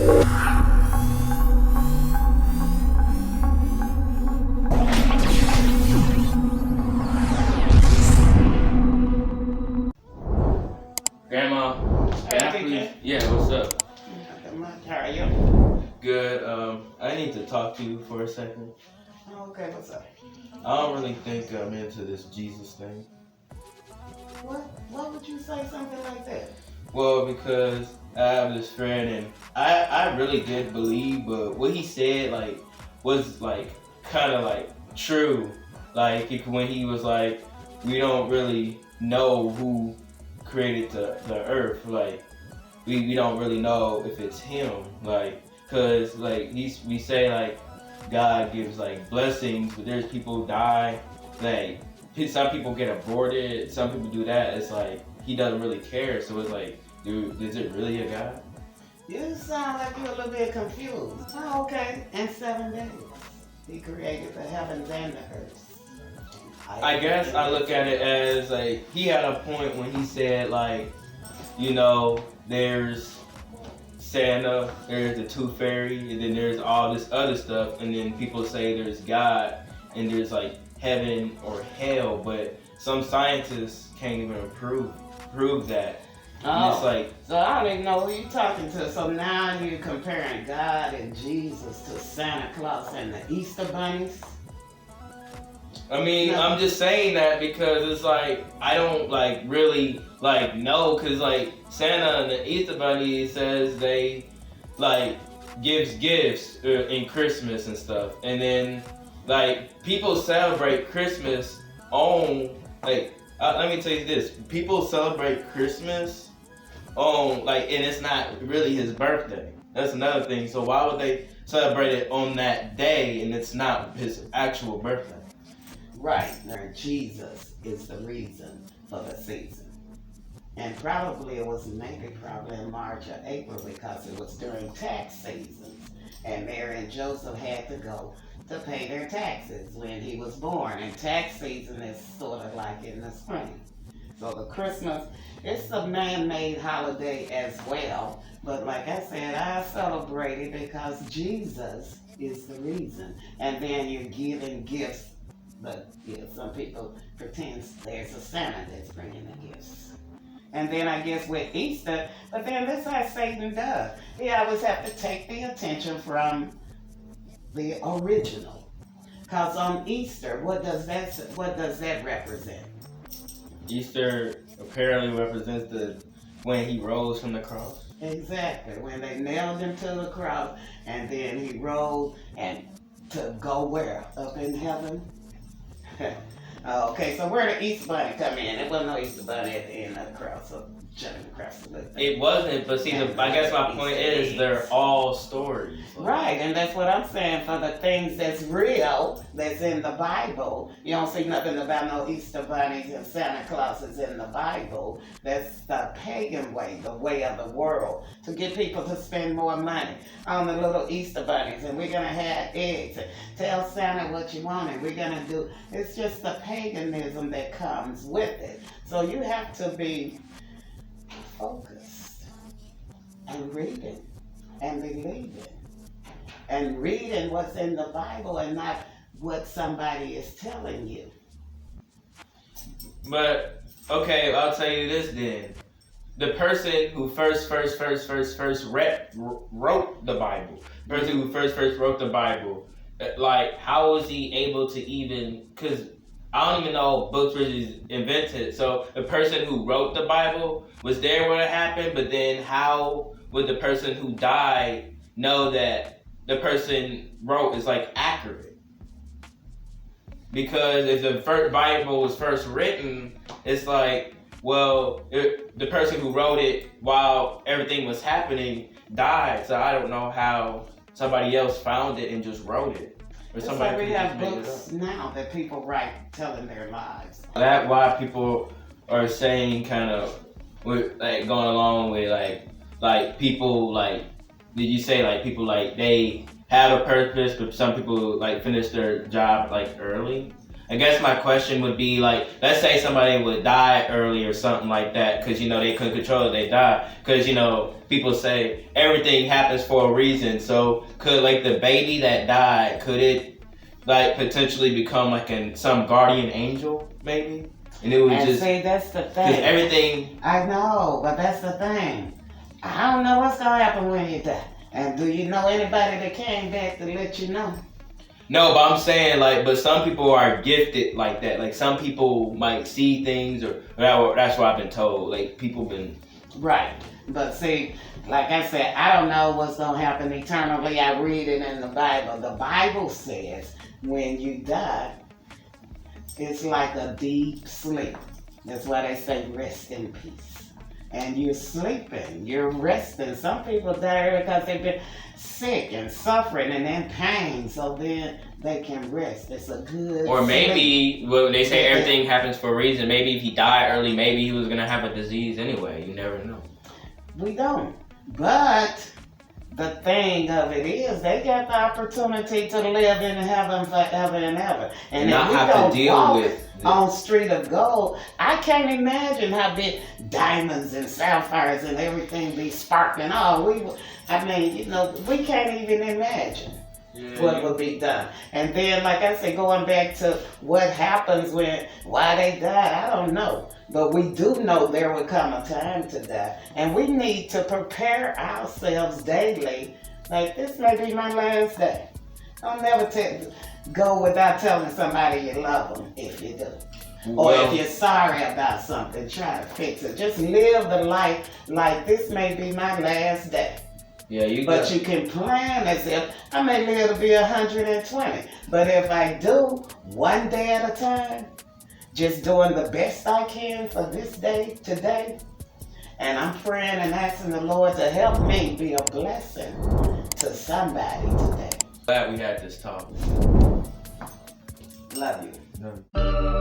Grandma, can I please? Yeah, what's up? Nothing much. How are you? Good. I need to talk to you for a second. Okay, what's up? I don't really think I'm into this Jesus thing. What? Why would you say something like that? Well, because I have this friend and I really did believe, but what he said was kind of true. When he was like, we don't really know who created the earth. We don't really know if it's him. Cause we say God gives blessings, but there's people who die. Some people get aborted, some people do that. It's he doesn't really care. So it's dude, is it really a God? You sound like you're a little bit confused. Oh, okay. In 7 days, he created the heavens and the earth. I guess I look at it as he had a point when he said there's Santa, there's the Tooth Fairy, and then there's all this other stuff, and then people say there's God and there's heaven or hell, but some scientists can't even prove that. Oh, and it's so I don't even know who you're talking to. So now you're comparing God and Jesus to Santa Claus and the Easter bunnies? I mean, no. I'm just saying that because it's I don't really know, because Santa and the Easter Bunny says they gives gifts in Christmas and stuff, and then people celebrate Christmas on let me tell you this, people celebrate Christmas on and it's not really his birthday. That's another thing. So why would they celebrate it on that day and it's not his actual birthday? Right. Now, Jesus is the reason for the season. And probably it was maybe in March or April, because it was during tax season. And Mary and Joseph had to go to pay their taxes when he was born. And tax season is sort of like in the spring. So the Christmas, it's a man-made holiday as well. But like I said, I celebrate it because Jesus is the reason. And then you're giving gifts. But some people pretend there's a Santa that's bringing the gifts. And then I guess with Easter, but then this is how Satan does. He always have to take the attention from the original. Because on Easter, what does that represent? Easter apparently represents when he rose from the cross. Exactly. When they nailed him to the cross, and then he rose and to go where? Up in heaven? Okay, so where did Easter Bunny come in? There wasn't no Easter Bunny at the end of the cross, so jumping across the thing. It wasn't, but see, I guess my point is they're all stories. Right, and that's what I'm saying. For the things that's real, that's in the Bible, you don't see nothing about no Easter bunnies and Santa Clauses in the Bible. That's the pagan way, the way of the world, to get people to spend more money on the little Easter bunnies. And we're going to have eggs. And tell Santa what you want, and we're going to do. It's just the paganism that comes with it. So you have to be focused and reading and believing and reading what's in the Bible and not what somebody is telling you. But okay, I'll tell you this then. The person who first wrote the Bible, how was he able to even, because I don't even know books were invented. So the person who wrote the Bible was there when it happened, but then how would the person who died know that the person wrote is accurate? Because if the first Bible was first written, it's the person who wrote it while everything was happening died. So I don't know how somebody else found it and just wrote it. It's like we have books now that people write telling their lives. That's why people are saying kind of going along with people did you say people they have a purpose, but some people finish their job early? I guess my question would be like, let's say somebody would die early or something like that, because they couldn't control it, they die. Because people say everything happens for a reason. So could like the baby that died, could it like potentially become like some guardian angel maybe? And it would just see, that's the thing. Because everything. I know, but that's the thing. I don't know what's gonna happen when you die. And do you know anybody that came back to let you know? No, but I'm saying like, but some people are gifted like that. Like some people might see things, or that's what I've been told. Like people been right. But see, like I said, I don't know what's gonna happen eternally. I read it in the Bible. The Bible says when you die, it's like a deep sleep. That's why they say rest in peace. And you're sleeping, you're resting. Some people die because they've been sick and suffering and in pain, so then they can rest. It's a good Or maybe, sleep. well, they say everything happens for a reason. Maybe if he died early, maybe he was going to have a disease anyway. You never know. We don't. But the thing of it is, they got the opportunity to live in heaven forever and ever. And not if we have don't to deal walk with on Street of Gold, I can't imagine how big diamonds and sapphires and everything be sparkling. We can't even imagine what would be done. And then, like I said, going back to what happens why they died, I don't know. But we do know there will come a time to die. And we need to prepare ourselves daily. Like, this may be my last day. Don't never go without telling somebody you love them if you do. Or if you're sorry about something, try to fix it. Just live the life like this may be my last day. Yeah, you can plan as if I may live to be 120. But if I do one day at a time, just doing the best I can for this day, today, and I'm praying and asking the Lord to help me be a blessing to somebody today. Glad we had this talk. Love you. No.